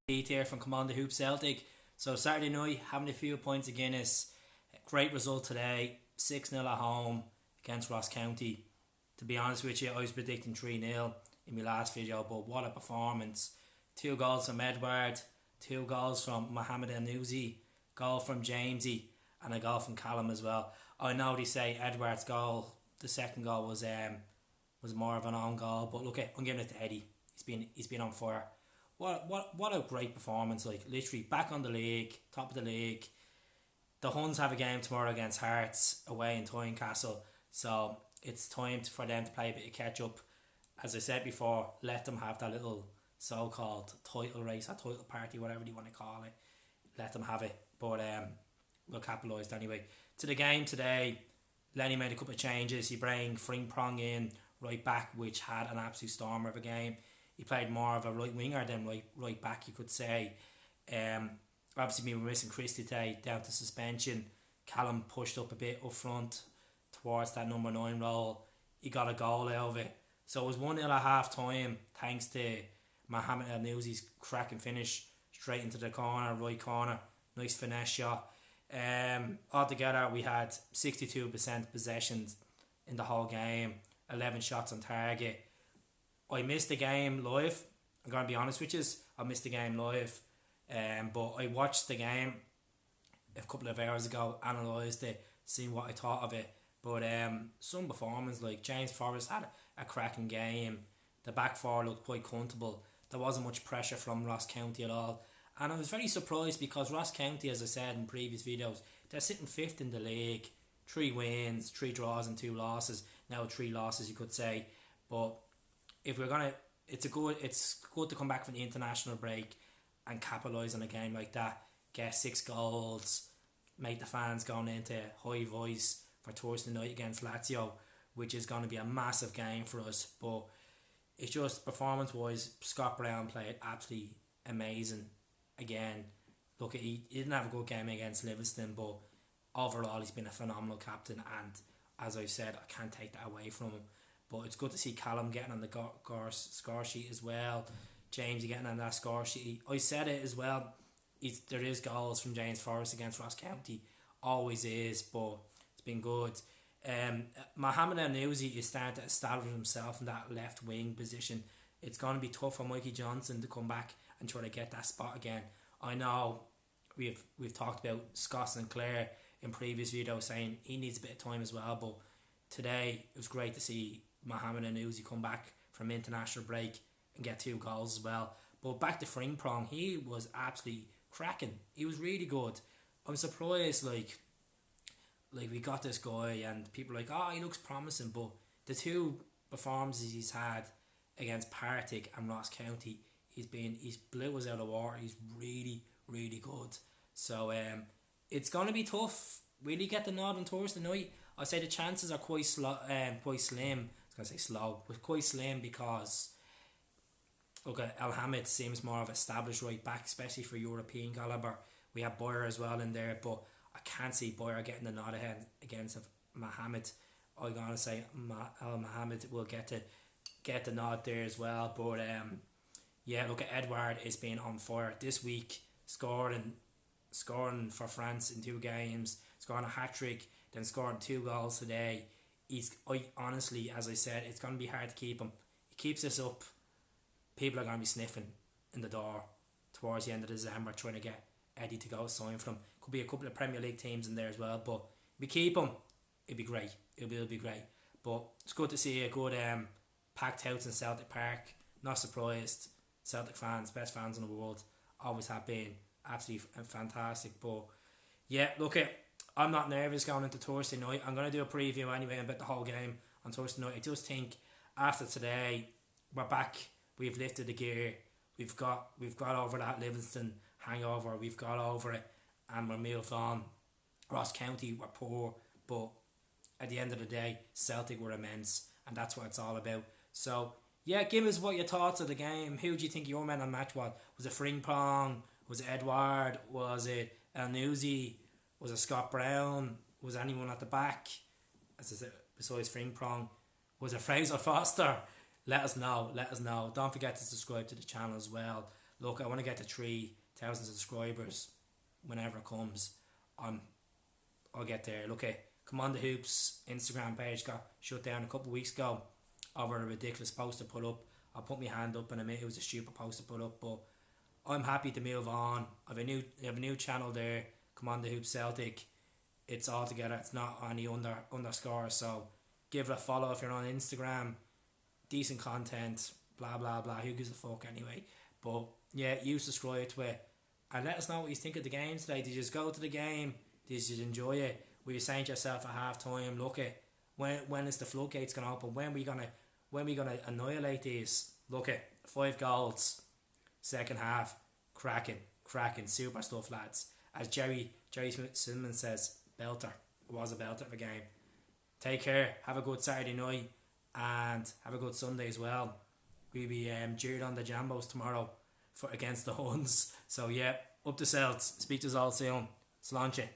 Pete here from Cmon the Hoop Celtic. So Saturday night, having a few points of Guinness. Great result today, 6-0 at home against Ross County. To be honest with you, I was predicting 3-0 in my last video, but what a performance. 2 goals from Edward, 2 goals from Mohamed El Nouzi, goal from Jamesy, and a goal from Callum as well. I know they say Edward's goal, the second goal was more of an own goal, but look, I'm giving it to Eddie. He's been on fire. What a great performance! Like literally back on the league, top of the league. The Huns have a game tomorrow against Hearts away in Tynecastle, so it's time for them to play a bit of catch up. As I said before, let them have that little so-called title race, a title party, whatever you want to call it. Let them have it, but we'll capitalise anyway. To the game today, Lenny made a couple of changes. He brought Frimpong in right back, which had an absolute stormer of a game. He played more of a right winger than right back, you could say. Obviously, we were missing Christie today down to suspension. Callum pushed up a bit up front towards that number 9 role. He got a goal out of it. So it was 1-0 at half time thanks to Mohamed El Nouzi's cracking finish straight into the corner, right corner. Nice finesse shot. Altogether, we had 62% possession in the whole game, 11 shots on target. I missed the game live. I'm going to be honest with you. I missed the game live. But I watched the game a couple of hours ago, analysed it, seen what I thought of it. But some performance, like James Forrest had a cracking game. The back four looked quite comfortable. There wasn't much pressure from Ross County at all. And I was very surprised because Ross County, as I said in previous videos, they're sitting 5th in the league. 3 wins, 3 draws and 2 losses. Now 3 losses, you could say. But if we're gonna, it's good to come back from the international break and capitalise on a game like that. Get 6 goals, make the fans going into high voice for Thursday night against Lazio, which is going to be a massive game for us. But it's just performance wise, Scott Brown played absolutely amazing again. Look, he didn't have a good game against Livingston, but overall he's been a phenomenal captain, and as I said, I can't take that away from him. But it's good to see Callum getting on the score sheet as well. James getting on that score sheet. I said it as well. There is goals from James Forrest against Ross County. Always is, but it's been good. Mohamed El Nouzi is starting to establish himself in that left wing position. It's going to be tough for Mikey Johnson to come back and try to get that spot again. I know we've talked about Scott Sinclair in previous videos saying he needs a bit of time as well, but today it was great to see Mohamed El Nouzi come back from international break and get 2 goals as well. But back to Frimpong, he was absolutely cracking. He was really good. I'm surprised, like we got this guy and people are like, oh, he looks promising, but the 2 performances he's had against Partick and Ross County, he's blew us out of the water. He's really, really good. So it's gonna be tough. Will he get the nod on Thursday night? I say the chances are quite slim. I was gonna say slow, but quite slim because look, El Hamid seems more of an established right back, especially for European calibre. We have Boyer as well in there, but I can't see Boyer getting the nod ahead against Mohamed. I'm gonna say El Mohamed will get the nod there as well. But yeah, look at Edward is being on fire this week, scoring for France in 2 games, scoring a hat-trick, then scoring 2 goals today. Honestly, as I said, it's going to be hard to keep him. He keeps this up, people are going to be sniffing in the door towards the end of December trying to get Eddie to go sign for him. Could be a couple of Premier League teams in there as well, but if we keep him, it'd be great. It'll be great. But it's good to see a good packed house in Celtic Park. Not surprised. Celtic fans, best fans in the world, always have been. Absolutely fantastic. But yeah, look, I'm not nervous going into Thursday night. I'm going to do a preview anyway about the whole game on Thursday night. I just think after today, we're back. We've lifted the gear. We've got over that Livingston hangover. We've got over it, and we're moved on. Ross County were poor, but at the end of the day, Celtic were immense, and that's what it's all about. So yeah, give us what your thoughts of the game. Who do you think your man on match was? Was it Frimpong? Was it Edward? Was it El Nouzi? Was it Scott Brown? Was anyone at the back? As I said, besides Frimpong, was it Fraser Foster? Let us know. Don't forget to subscribe to the channel as well. look, I want to get to 3,000 subscribers whenever it comes. I'll get there. Look at Cmon the Hoops Instagram page got shut down a couple of weeks ago over a ridiculous post to put up. I'll put my hand up and admit it was a stupid post to put up, but I'm happy to move on. I have a new channel there, Cmon the Hoops Celtic. It's all together. It's not any underscore. So give it a follow if you're on Instagram. Decent content. Blah blah blah. Who gives a fuck anyway? But yeah, you subscribe to it and let us know what you think of the game today. Did you just go to the game? Did you enjoy it? Were you saying to yourself at half time, look at when is the floodgates gonna open? When we gonna annihilate these? Look at 5 goals, second half, cracking, super stuff, lads. As Jerry Cmon says, belter. It was a belter of a game. Take care. Have a good Saturday night and have a good Sunday as well. We'll be cheered on the Jambos tomorrow against the Huns. So yeah, up the Celts. Speak to us all soon. Sláinte.